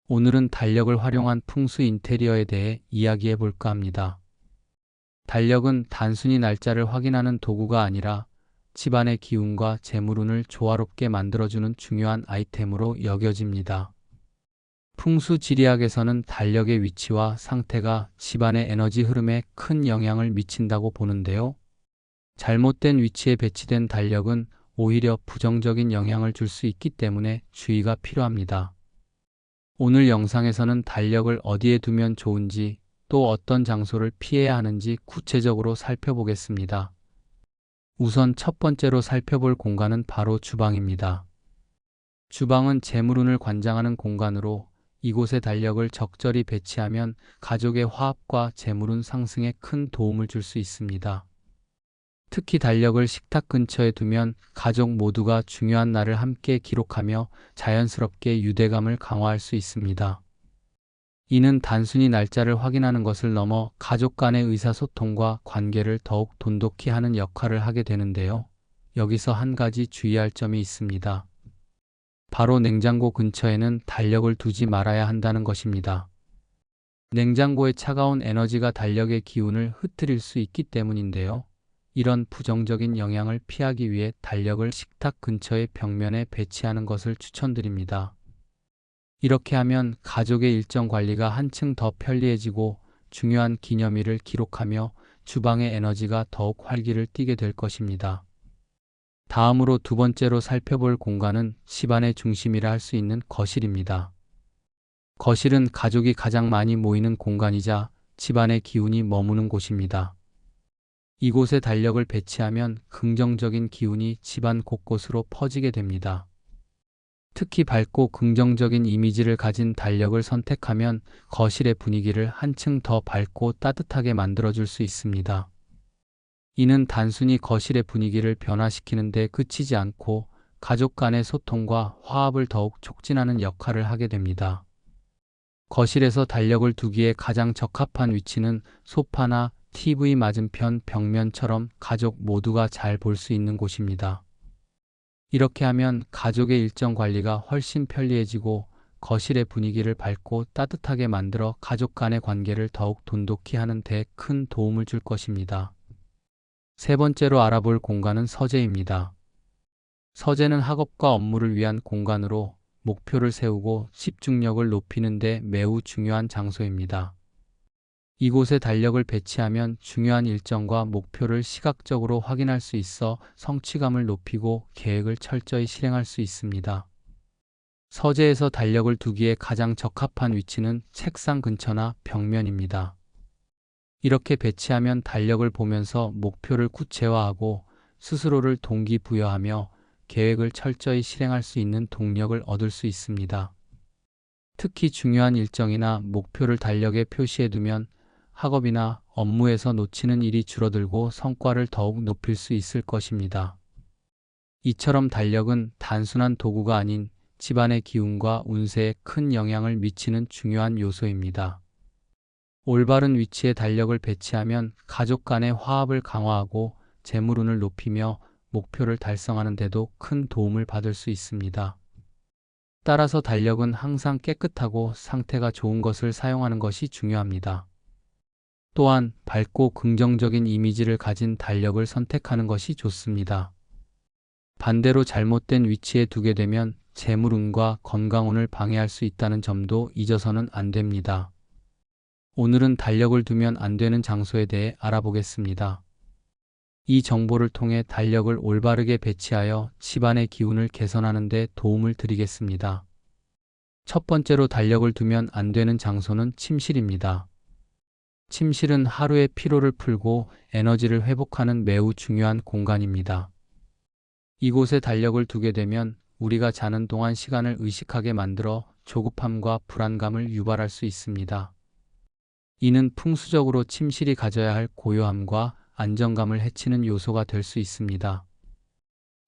오늘은 달력을 활용한 풍수 인테리어에 대해 이야기해 볼까 합니다. 달력은 단순히 날짜를 확인하는 도구가 아니라 집안의 기운과 재물운을 조화롭게 만들어주는 중요한 아이템으로 여겨집니다. 풍수 지리학에서는 달력의 위치와 상태가 집안의 에너지 흐름에 큰 영향을 미친다고 보는데요. 잘못된 위치에 배치된 달력은 오히려 부정적인 영향을 줄 수 있기 때문에 주의가 필요합니다. 오늘 영상에서는 달력을 어디에 두면 좋은지, 또 어떤 장소를 피해야 하는지 구체적으로 살펴보겠습니다. 우선 첫 번째로 살펴볼 공간은 바로 주방입니다. 주방은 재물운을 관장하는 공간으로 이곳에 달력을 적절히 배치하면 가족의 화합과 재물운 상승에 큰 도움을 줄 수 있습니다. 특히 달력을 식탁 근처에 두면 가족 모두가 중요한 날을 함께 기록하며 자연스럽게 유대감을 강화할 수 있습니다. 이는 단순히 날짜를 확인하는 것을 넘어 가족 간의 의사소통과 관계를 더욱 돈독히 하는 역할을 하게 되는데요. 여기서 한 가지 주의할 점이 있습니다. 바로 냉장고 근처에는 달력을 두지 말아야 한다는 것입니다. 냉장고의 차가운 에너지가 달력의 기운을 흐트릴 수 있기 때문인데요. 이런 부정적인 영향을 피하기 위해 달력을 식탁 근처의 벽면에 배치하는 것을 추천드립니다. 이렇게 하면 가족의 일정 관리가 한층 더 편리해지고 중요한 기념일을 기록하며 주방의 에너지가 더욱 활기를 띠게 될 것입니다. 다음으로 두 번째로 살펴볼 공간은 집안의 중심이라 할 수 있는 거실입니다. 거실은 가족이 가장 많이 모이는 공간이자 집안의 기운이 머무는 곳입니다. 이곳에 달력을 배치하면 긍정적인 기운이 집안 곳곳으로 퍼지게 됩니다. 특히 밝고 긍정적인 이미지를 가진 달력을 선택하면 거실의 분위기를 한층 더 밝고 따뜻하게 만들어줄 수 있습니다. 이는 단순히 거실의 분위기를 변화시키는 데 그치지 않고 가족 간의 소통과 화합을 더욱 촉진하는 역할을 하게 됩니다. 거실에서 달력을 두기에 가장 적합한 위치는 소파나 TV 맞은편 벽면처럼 가족 모두가 잘 볼 수 있는 곳입니다. 이렇게 하면 가족의 일정 관리가 훨씬 편리해지고 거실의 분위기를 밝고 따뜻하게 만들어 가족 간의 관계를 더욱 돈독히 하는 데 큰 도움을 줄 것입니다. 세 번째로 알아볼 공간은 서재입니다. 서재는 학업과 업무를 위한 공간으로 목표를 세우고 집중력을 높이는 데 매우 중요한 장소입니다. 이곳에 달력을 배치하면 중요한 일정과 목표를 시각적으로 확인할 수 있어 성취감을 높이고 계획을 철저히 실행할 수 있습니다. 서재에서 달력을 두기에 가장 적합한 위치는 책상 근처나 벽면입니다. 이렇게 배치하면 달력을 보면서 목표를 구체화하고 스스로를 동기부여하며 계획을 철저히 실행할 수 있는 동력을 얻을 수 있습니다. 특히 중요한 일정이나 목표를 달력에 표시해두면 학업이나 업무에서 놓치는 일이 줄어들고 성과를 더욱 높일 수 있을 것입니다. 이처럼 달력은 단순한 도구가 아닌 집안의 기운과 운세에 큰 영향을 미치는 중요한 요소입니다. 올바른 위치에 달력을 배치하면 가족 간의 화합을 강화하고 재물운을 높이며 목표를 달성하는 데도 큰 도움을 받을 수 있습니다. 따라서 달력은 항상 깨끗하고 상태가 좋은 것을 사용하는 것이 중요합니다. 또한 밝고 긍정적인 이미지를 가진 달력을 선택하는 것이 좋습니다. 반대로 잘못된 위치에 두게 되면 재물운과 건강운을 방해할 수 있다는 점도 잊어서는 안 됩니다. 오늘은 달력을 두면 안 되는 장소에 대해 알아보겠습니다. 이 정보를 통해 달력을 올바르게 배치하여 집안의 기운을 개선하는 데 도움을 드리겠습니다. 첫 번째로 달력을 두면 안 되는 장소는 침실입니다. 침실은 하루의 피로를 풀고 에너지를 회복하는 매우 중요한 공간입니다. 이곳에 달력을 두게 되면 우리가 자는 동안 시간을 의식하게 만들어 조급함과 불안감을 유발할 수 있습니다. 이는 풍수적으로 침실이 가져야 할 고요함과 안정감을 해치는 요소가 될 수 있습니다.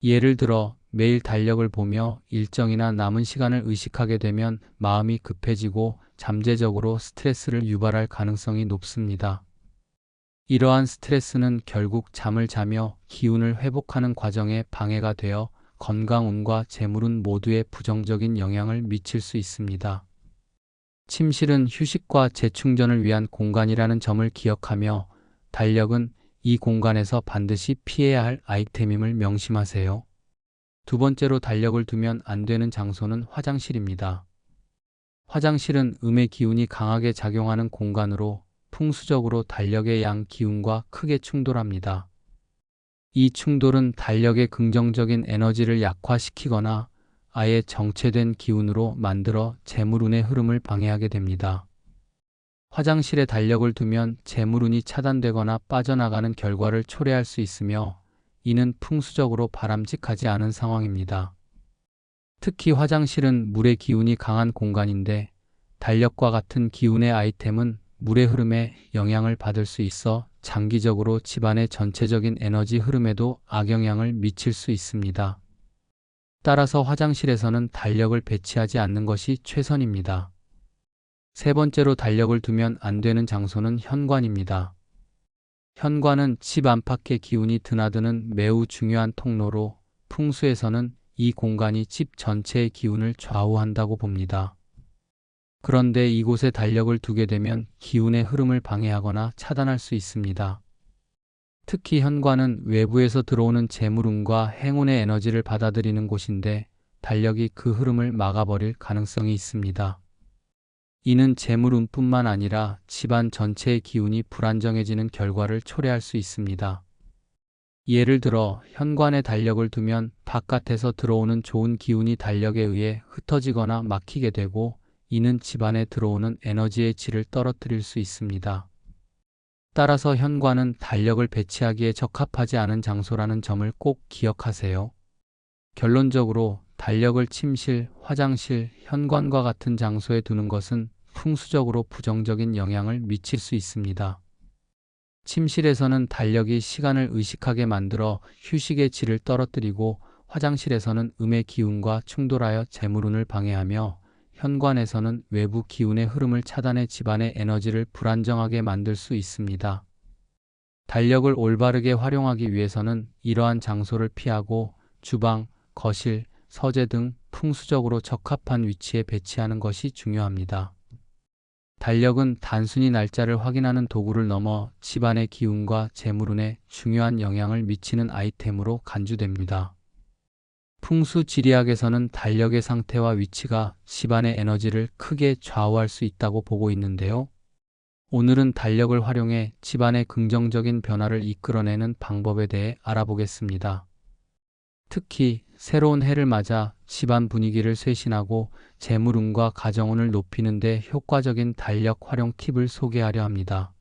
예를 들어 매일 달력을 보며 일정이나 남은 시간을 의식하게 되면 마음이 급해지고 잠재적으로 스트레스를 유발할 가능성이 높습니다. 이러한 스트레스는 결국 잠을 자며 기운을 회복하는 과정에 방해가 되어 건강 운과 재물운 모두에 부정적인 영향을 미칠 수 있습니다. 침실은 휴식과 재충전을 위한 공간이라는 점을 기억하며 달력은 이 공간에서 반드시 피해야 할 아이템임을 명심하세요. 두 번째로 달력을 두면 안 되는 장소는 화장실입니다. 화장실은 음의 기운이 강하게 작용하는 공간으로 풍수적으로 달력의 양 기운과 크게 충돌합니다. 이 충돌은 달력의 긍정적인 에너지를 약화시키거나 아예 정체된 기운으로 만들어 재물운의 흐름을 방해하게 됩니다. 화장실에 달력을 두면 재물운이 차단되거나 빠져나가는 결과를 초래할 수 있으며 이는 풍수적으로 바람직하지 않은 상황입니다. 특히 화장실은 물의 기운이 강한 공간인데 달력과 같은 기운의 아이템은 물의 흐름에 영향을 받을 수 있어 장기적으로 집안의 전체적인 에너지 흐름에도 악영향을 미칠 수 있습니다. 따라서 화장실에서는 달력을 배치하지 않는 것이 최선입니다. 세 번째로 달력을 두면 안 되는 장소는 현관입니다. 현관은 집 안팎의 기운이 드나드는 매우 중요한 통로로 풍수에서는 이 공간이 집 전체의 기운을 좌우한다고 봅니다. 그런데 이곳에 달력을 두게 되면 기운의 흐름을 방해하거나 차단할 수 있습니다. 특히 현관은 외부에서 들어오는 재물운과 행운의 에너지를 받아들이는 곳인데 달력이 그 흐름을 막아버릴 가능성이 있습니다. 이는 재물운뿐만 아니라 집안 전체의 기운이 불안정해지는 결과를 초래할 수 있습니다. 예를 들어 현관에 달력을 두면 바깥에서 들어오는 좋은 기운이 달력에 의해 흩어지거나 막히게 되고 이는 집안에 들어오는 에너지의 질을 떨어뜨릴 수 있습니다. 따라서 현관은 달력을 배치하기에 적합하지 않은 장소라는 점을 꼭 기억하세요. 결론적으로 달력을 침실, 화장실, 현관과 같은 장소에 두는 것은 풍수적으로 부정적인 영향을 미칠 수 있습니다. 침실에서는 달력이 시간을 의식하게 만들어 휴식의 질을 떨어뜨리고 화장실에서는 음의 기운과 충돌하여 재물운을 방해하며 현관에서는 외부 기운의 흐름을 차단해 집안의 에너지를 불안정하게 만들 수 있습니다. 달력을 올바르게 활용하기 위해서는 이러한 장소를 피하고 주방, 거실, 서재 등 풍수적으로 적합한 위치에 배치하는 것이 중요합니다. 달력은 단순히 날짜를 확인하는 도구를 넘어 집안의 기운과 재물운에 중요한 영향을 미치는 아이템으로 간주됩니다. 풍수지리학에서는 달력의 상태와 위치가 집안의 에너지를 크게 좌우할 수 있다고 보고 있는데요. 오늘은 달력을 활용해 집안의 긍정적인 변화를 이끌어내는 방법에 대해 알아보겠습니다. 특히 새로운 해를 맞아 집안 분위기를 쇄신하고 재물운과 가정운을 높이는 데 효과적인 달력 활용 팁을 소개하려 합니다.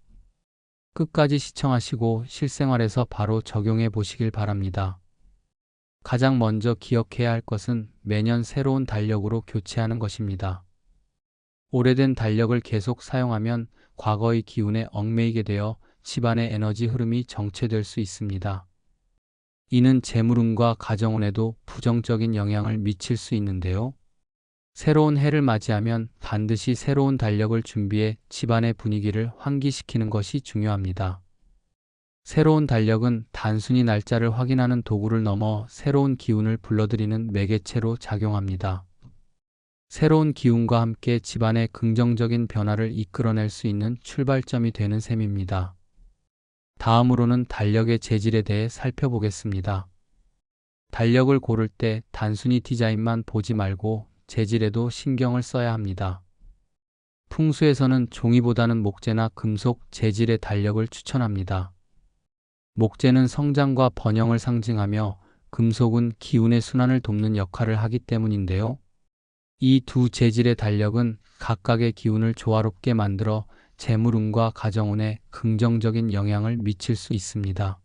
끝까지 시청하시고 실생활에서 바로 적용해 보시길 바랍니다. 가장 먼저 기억해야 할 것은 매년 새로운 달력으로 교체하는 것입니다. 오래된 달력을 계속 사용하면 과거의 기운에 얽매이게 되어 집안의 에너지 흐름이 정체될 수 있습니다. 이는 재물운과 가정운에도 부정적인 영향을 미칠 수 있는데요. 새로운 해를 맞이하면 반드시 새로운 달력을 준비해 집안의 분위기를 환기시키는 것이 중요합니다. 새로운 달력은 단순히 날짜를 확인하는 도구를 넘어 새로운 기운을 불러들이는 매개체로 작용합니다. 새로운 기운과 함께 집안의 긍정적인 변화를 이끌어낼 수 있는 출발점이 되는 셈입니다. 다음으로는 달력의 재질에 대해 살펴보겠습니다. 달력을 고를 때 단순히 디자인만 보지 말고 재질에도 신경을 써야 합니다. 풍수에서는 종이보다는 목재나 금속 재질의 달력을 추천합니다. 목재는 성장과 번영을 상징하며 금속은 기운의 순환을 돕는 역할을 하기 때문인데요. 이 두 재질의 달력은 각각의 기운을 조화롭게 만들어 재물운과 가정운에 긍정적인 영향을 미칠 수 있습니다.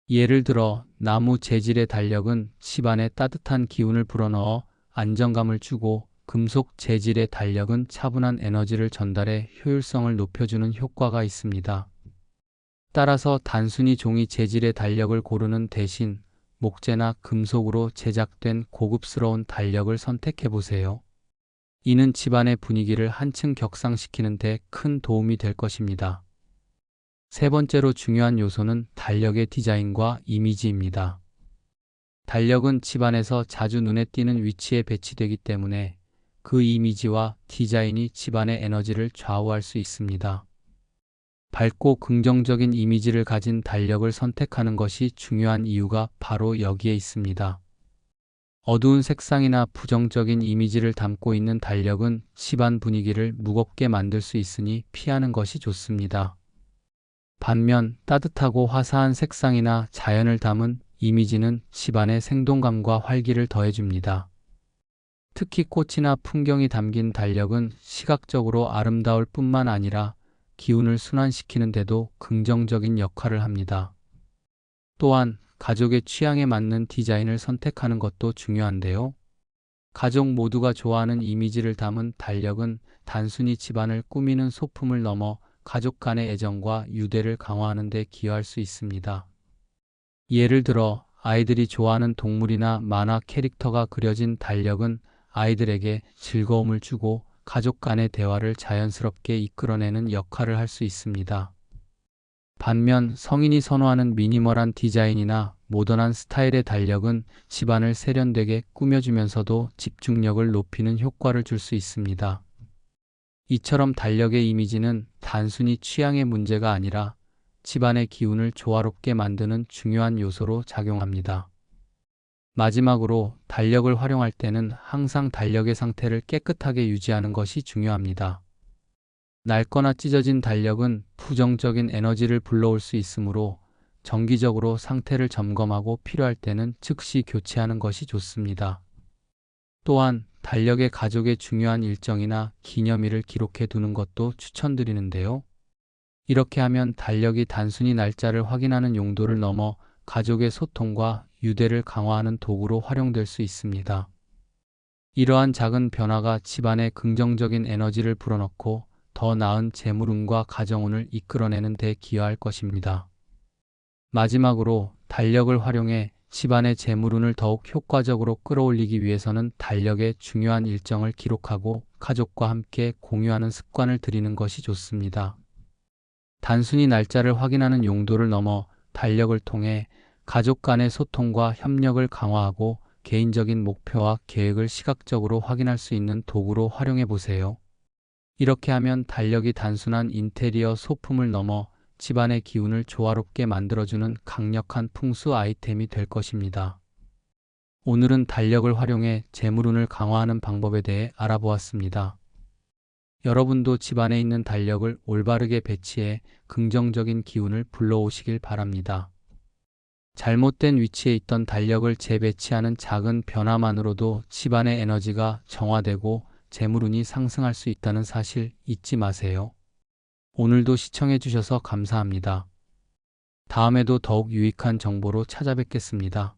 예를 들어 나무 재질의 달력은 집안에 따뜻한 기운을 불어넣어 안정감을 주고 금속 재질의 달력은 차분한 에너지를 전달해 효율성을 높여주는 효과가 있습니다. 따라서 단순히 종이 재질의 달력을 고르는 대신 목재나 금속으로 제작된 고급스러운 달력을 선택해 보세요. 이는 집안의 분위기를 한층 격상시키는 데 큰 도움이 될 것입니다. 세 번째로 중요한 요소는 달력의 디자인과 이미지입니다. 달력은 집안에서 자주 눈에 띄는 위치에 배치되기 때문에 그 이미지와 디자인이 집안의 에너지를 좌우할 수 있습니다. 밝고 긍정적인 이미지를 가진 달력을 선택하는 것이 중요한 이유가 바로 여기에 있습니다. 어두운 색상이나 부정적인 이미지를 담고 있는 달력은 집안 분위기를 무겁게 만들 수 있으니 피하는 것이 좋습니다. 반면 따뜻하고 화사한 색상이나 자연을 담은 이미지는 집안의 생동감과 활기를 더해줍니다. 특히 꽃이나 풍경이 담긴 달력은 시각적으로 아름다울 뿐만 아니라 기운을 순환시키는 데도 긍정적인 역할을 합니다. 또한 가족의 취향에 맞는 디자인을 선택하는 것도 중요한데요. 가족 모두가 좋아하는 이미지를 담은 달력은 단순히 집안을 꾸미는 소품을 넘어 가족 간의 애정과 유대를 강화하는 데 기여할 수 있습니다. 예를 들어 아이들이 좋아하는 동물이나 만화 캐릭터가 그려진 달력은 아이들에게 즐거움을 주고 가족 간의 대화를 자연스럽게 이끌어내는 역할을 할 수 있습니다. 반면 성인이 선호하는 미니멀한 디자인이나 모던한 스타일의 달력은 집안을 세련되게 꾸며주면서도 집중력을 높이는 효과를 줄 수 있습니다. 이처럼 달력의 이미지는 단순히 취향의 문제가 아니라 집안의 기운을 조화롭게 만드는 중요한 요소로 작용합니다. 마지막으로 달력을 활용할 때는 항상 달력의 상태를 깨끗하게 유지하는 것이 중요합니다. 낡거나 찢어진 달력은 부정적인 에너지를 불러올 수 있으므로 정기적으로 상태를 점검하고 필요할 때는 즉시 교체하는 것이 좋습니다. 또한 달력에 가족의 중요한 일정이나 기념일을 기록해 두는 것도 추천드리는데요. 이렇게 하면 달력이 단순히 날짜를 확인하는 용도를 넘어 가족의 소통과 유대를 강화하는 도구로 활용될 수 있습니다. 이러한 작은 변화가 집안에 긍정적인 에너지를 불어넣고 더 나은 재물운과 가정운을 이끌어내는 데 기여할 것입니다. 마지막으로 달력을 활용해 집안의 재물운을 더욱 효과적으로 끌어올리기 위해서는 달력의 중요한 일정을 기록하고 가족과 함께 공유하는 습관을 들이는 것이 좋습니다. 단순히 날짜를 확인하는 용도를 넘어 달력을 통해 가족 간의 소통과 협력을 강화하고 개인적인 목표와 계획을 시각적으로 확인할 수 있는 도구로 활용해 보세요. 이렇게 하면 달력이 단순한 인테리어 소품을 넘어 집안의 기운을 조화롭게 만들어주는 강력한 풍수 아이템이 될 것입니다. 오늘은 달력을 활용해 재물운을 강화하는 방법에 대해 알아보았습니다. 여러분도 집안에 있는 달력을 올바르게 배치해 긍정적인 기운을 불러오시길 바랍니다. 잘못된 위치에 있던 달력을 재배치하는 작은 변화만으로도 집안의 에너지가 정화되고 재물운이 상승할 수 있다는 사실 잊지 마세요. 오늘도 시청해 주셔서 감사합니다. 다음에도 더욱 유익한 정보로 찾아뵙겠습니다.